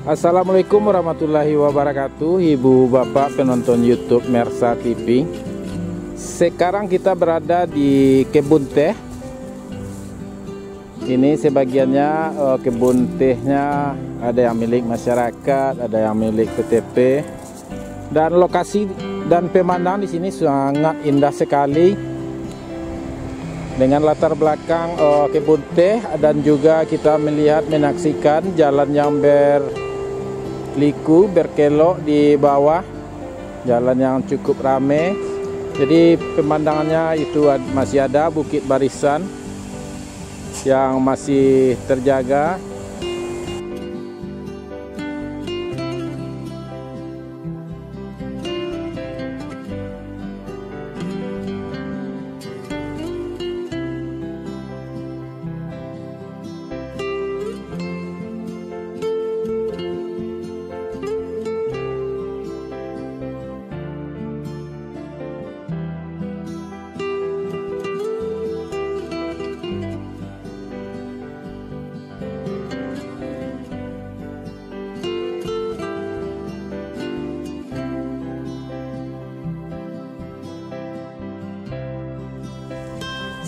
Assalamualaikum warahmatullahi wabarakatuh, Ibu Bapak penonton YouTube Mersa TV. Sekarang kita berada di kebun teh. Ini sebagiannya kebun tehnya ada yang milik masyarakat, ada yang milik PTP. Dan lokasi dan pemandangan di sini sangat indah sekali. Dengan latar belakang kebun teh, dan juga kita melihat menyaksikan jalan yang berliku berkelok di bawah, jalan yang cukup ramai. Jadi pemandangannya itu masih ada bukit barisan yang masih terjaga.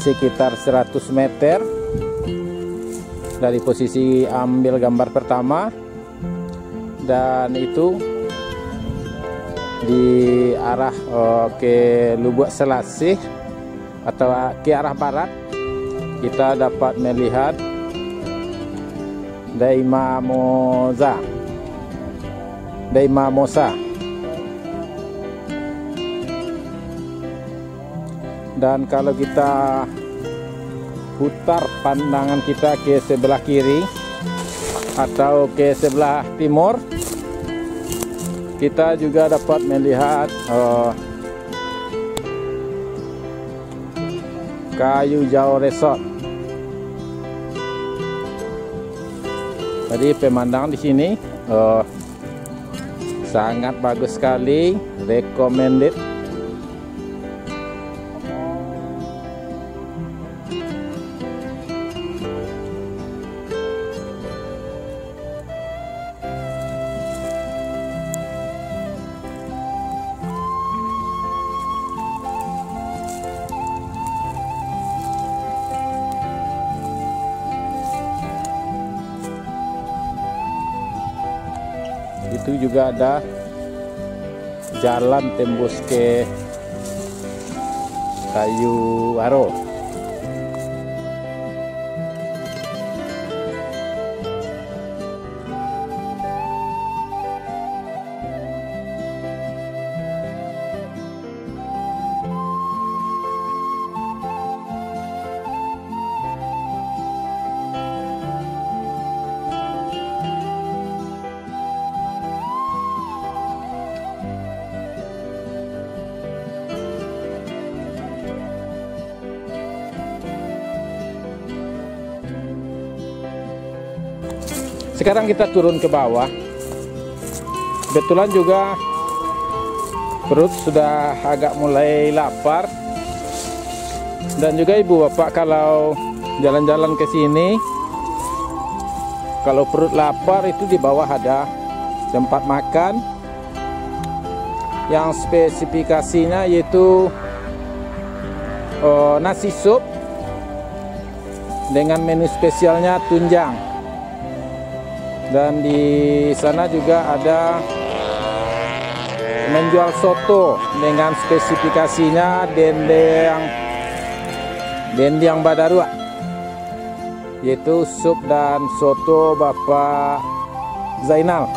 Sekitar 100 meter dari posisi ambil gambar pertama, dan itu di arah ke Lubuk Selasih atau ke arah barat kita dapat melihat Daima Mosa. Dan kalau kita putar pandangan kita ke sebelah kiri atau ke sebelah timur, kita juga dapat melihat Kayu Jauh Resort. Jadi pemandangan di sini sangat bagus sekali, recommended. Itu juga ada jalan tembus ke Kayu Aro. Sekarang kita turun ke bawah. Kebetulan juga perut sudah agak mulai lapar. Dan juga Ibu Bapak kalau jalan-jalan ke sini, kalau perut lapar itu di bawah ada tempat makan yang spesifikasinya yaitu nasi sup dengan menu spesialnya tunjang. Dan di sana juga ada menjual soto dengan spesifikasinya dendeng badarua, yaitu sup dan soto Bapak Zainal.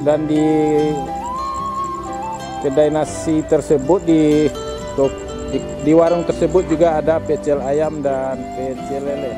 Dan di kedai nasi tersebut, di warung tersebut juga ada pecel ayam dan pecel lele.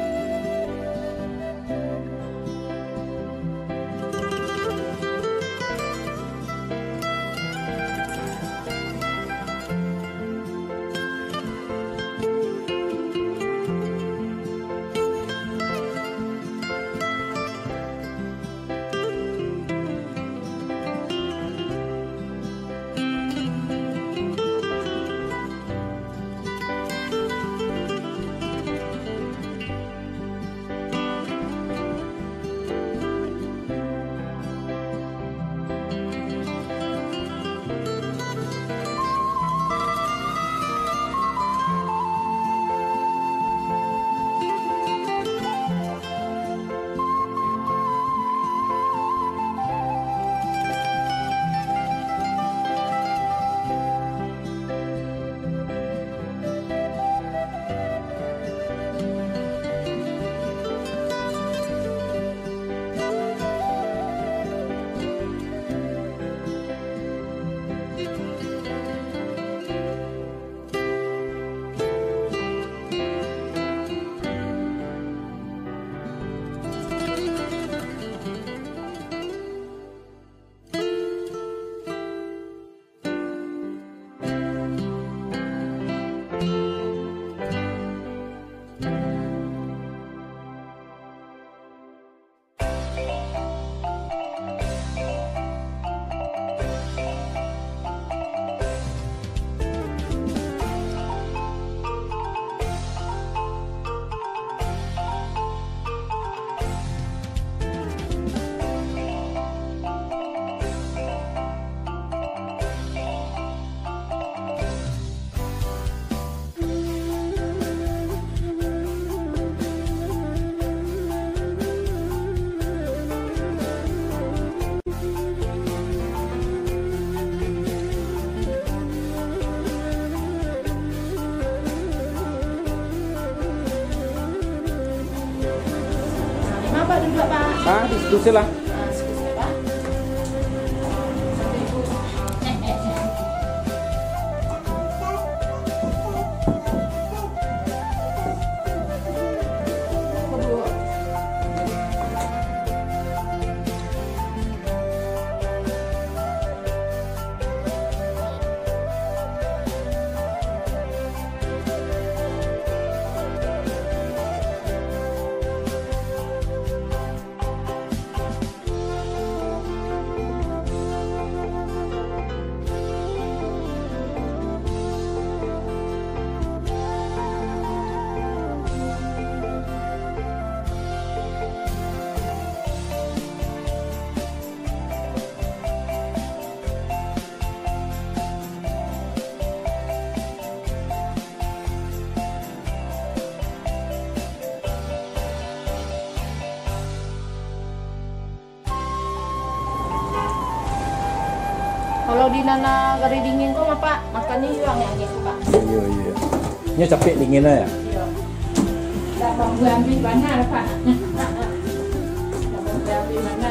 Bapak duduk, Pak. Ah, di situ sih lah. Sebentar, Pak. Kalau di nana gari dingin kok Pak, makannya hilang yang gitu Pak. Iya iya. Ini capek dinginnya ya. Iya. Dah bang gue ambil mana Pak? Bang gue ambil mana?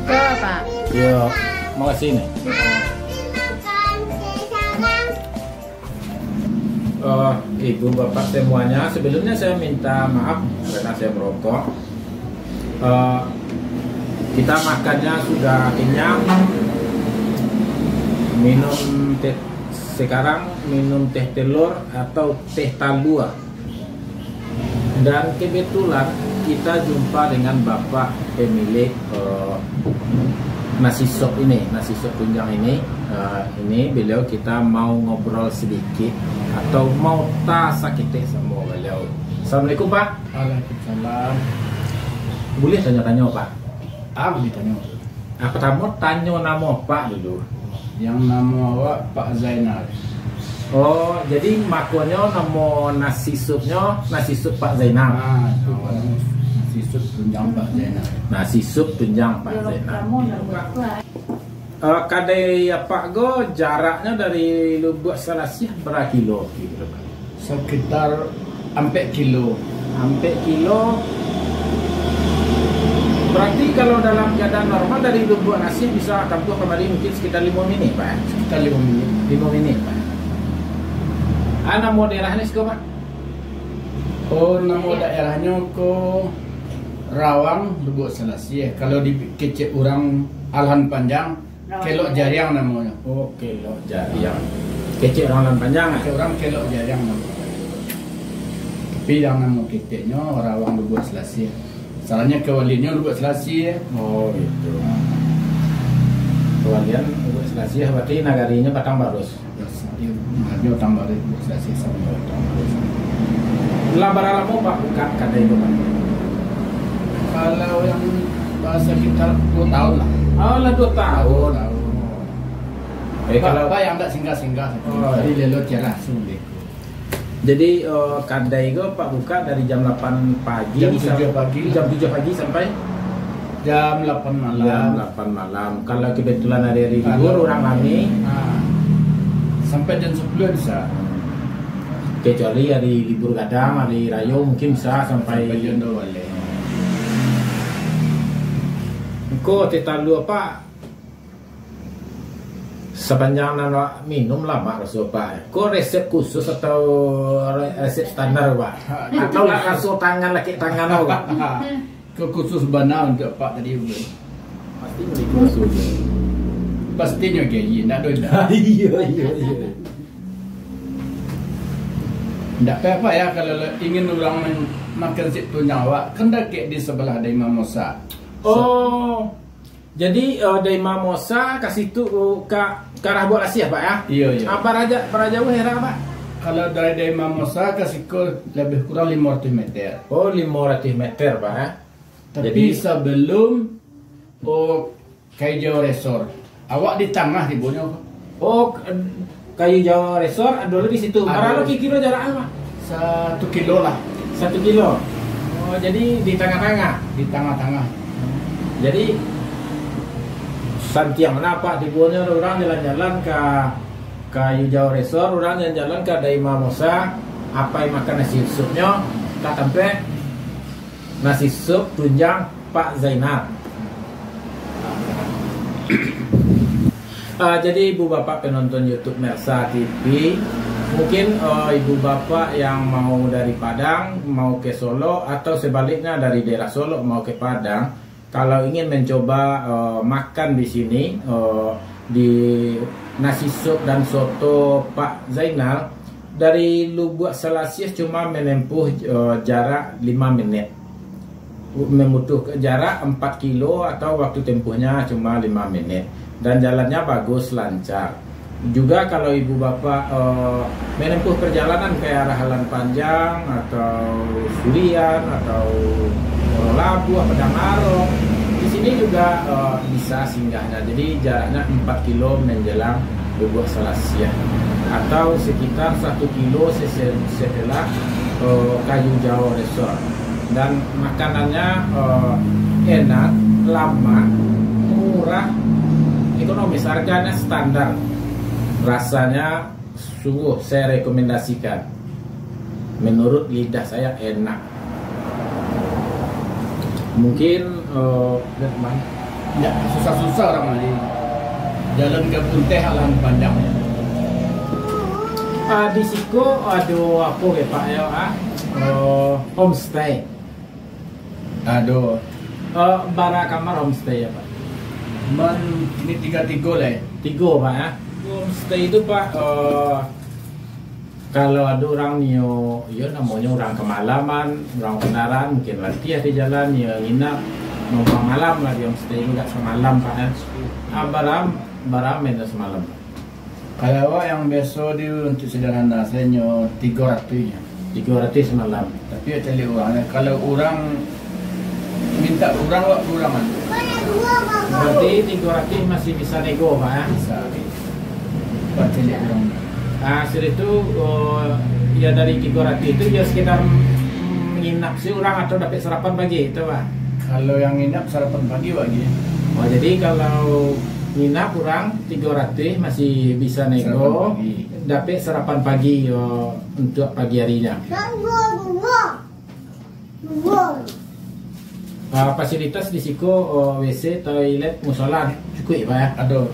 Ke Pak. Iya. Makasih nih. Ibu bapak semuanya, sebelumnya saya minta maaf karena saya merokok. Kita makannya sudah kenyang. Minum teh sekarang minum teh telur atau teh talua. Dan kebetulan kita jumpa dengan bapak pemilik nasi sop ini, nasi sop tunjang ini. Ini beliau kita mau ngobrol sedikit atau mau sakit sama beliau. Assalamualaikum Pak. Waalaikumsalam. Boleh tanya-tanya Pak? Boleh tanya. Aku tamu tanya nama Pak dulu. Yang nama awak Pak Zainal. Oh, jadi makanya nama nasi supnya nasi sup Pak Zainal. Itu nasi sup tunjang Pak Zainal. Nasi sup tunjang Pak Zainal. Kadai Pak Go jaraknya dari Lubuk Selasih berapa kilo? Sekitar 4 kilo. Hampir kilo. Berarti kalau dalam keadaan normal dari Lubuk Nasi bisa tempuh kembali mungkin sekitar 5 menit Pak. Sekitar 5 menit. 5 menit Pak. Nama daerahnya sih Pak? Oh, nama daerahnya ko Rawang Lubuk Selasih. Kalau di kecil orang Alhan Panjang, Kelok Jariang namanya. Oh, Kelok Jariang. Kecil orang panjang. Kecil orang Kelok Jariang namanya. Tapi yang nama kecilnya Rawang Lubuk Selasih. Salahnya kewaliannya Lubuk Selasih. Oh gitu. Kewalian Lubuk Selasih berarti nagarinya Batang Barus. Dia tambah Lubuk Selasih sama Batang Barus. Labar alamu Pak buka kata itu Pak. Kalau yang sekitar 2 tahun lah. Oh lah 2 tahun. Kalau apa yang tak singgah-singgah. Oh, jadi lelo cerah sulit. Jadi kadai itu Pak buka dari jam 8 pagi Jam 7 pagi. Jam 7 pagi sampai jam 8 malam. Jam 8 malam. Kalau kebetulan ada hari libur orang kami sampai jam 10 bisa. Kecuali hari libur gadang, hari raya mungkin bisa sampai jam 2 boleh. Kok tetalu apa? Sepanjang nana minum lama rasa Pak. Kok resep khusus atau resep standar Pak? Atau lah rasa tangan laki tangan Pak? Khusus bana untuk Pak tadi. Pasti memiliki suhu. Pastinya gaji, ndak ada. Iya. Ndak apa ya kalau ingin orang makan situ nyawa, kan dah kayak di sebelah dari Imam Musa. Oh, jadi dari Imam Musa ke situ ke arah Buat Asia Pak ya? Iya. Apa para jauh hera Pak? Kalau dari Imam Musa ke situ lebih kurang 500 meter. Oh, 500 meter Pak ya? Tapi Jadi sebelum Kayu Jawa Resort, awak di tengah ibunya. oh, Kayu Jawa Resort ada di situ. Berapa kilo jaraknya Pak? 1 kilo lah, 1 kilo. Oh, jadi di tengah-tengah. di tengah-tengah. Jadi Santiang Pak dibuatnya orang jalan-jalan ke Kayu Jawa Resort, orang jalan-jalan ke Daima Musa, apa yang makan nasi supnya, tak sampai nasi sup tunjang Pak Zainal. Jadi ibu bapak penonton YouTube Mersa TV, mungkin ibu bapak yang mau dari Padang mau ke Solo atau sebaliknya dari daerah Solo mau ke Padang, kalau ingin mencoba makan di sini di nasi sup dan soto Pak Zainal, dari Lubuk Selasius cuma menempuh jarak 5 menit. Membutuhkan jarak 4 kilo atau waktu tempuhnya cuma 5 menit. Dan jalannya bagus, lancar. Juga kalau ibu bapak menempuh perjalanan ke arah Halan Panjang atau Surian atau Labu, Padang Arong, di sini juga bisa singgahnya. Jadi jaraknya 4 kilo menjelang Lubuk Selasiah atau sekitar 1 kilo setelah Kayu Jawa Resort. Dan makanannya enak, lama, murah, ekonomis, harganya standar. Rasanya sungguh saya rekomendasikan. Menurut lidah saya enak. Mungkin Ya, susah-susah orang ini. Jalan ke Punteh Halan Panjang. di Siko ada apa ya Pak ya? Homestay. Aduh, Bara kamar homestay ya Pak. ini 3 lah. 3 Pak ya. Homestay itu Pak, kalau ada orang nio, ya namanya orang kemalaman, orang kenaran, mungkin latihan di jalan, ya nginap, numpang malam lah di homestay itu nggak semalam Pak ya. Baram main semalam. Kalau yang besok di untuk sederhana saya nyo 300 ya. 300 semalam. Tapi ya tadi orangnya, kalau orang minta orang Berarti 300 masih bisa nego Pak ya. bisa. Buat tadi orang. Hasil itu ya dari 300 itu ya sekitar menginap sih orang atau dapat sarapan pagi itu Pak. Kalau yang nginap sarapan pagi lagi. Oh, jadi kalau nginap kurang 300 masih bisa nego, dapat sarapan pagi untuk pagi harinya. Fasilitas di Siko WC, toilet, musola cukup Pak ya. Aduh,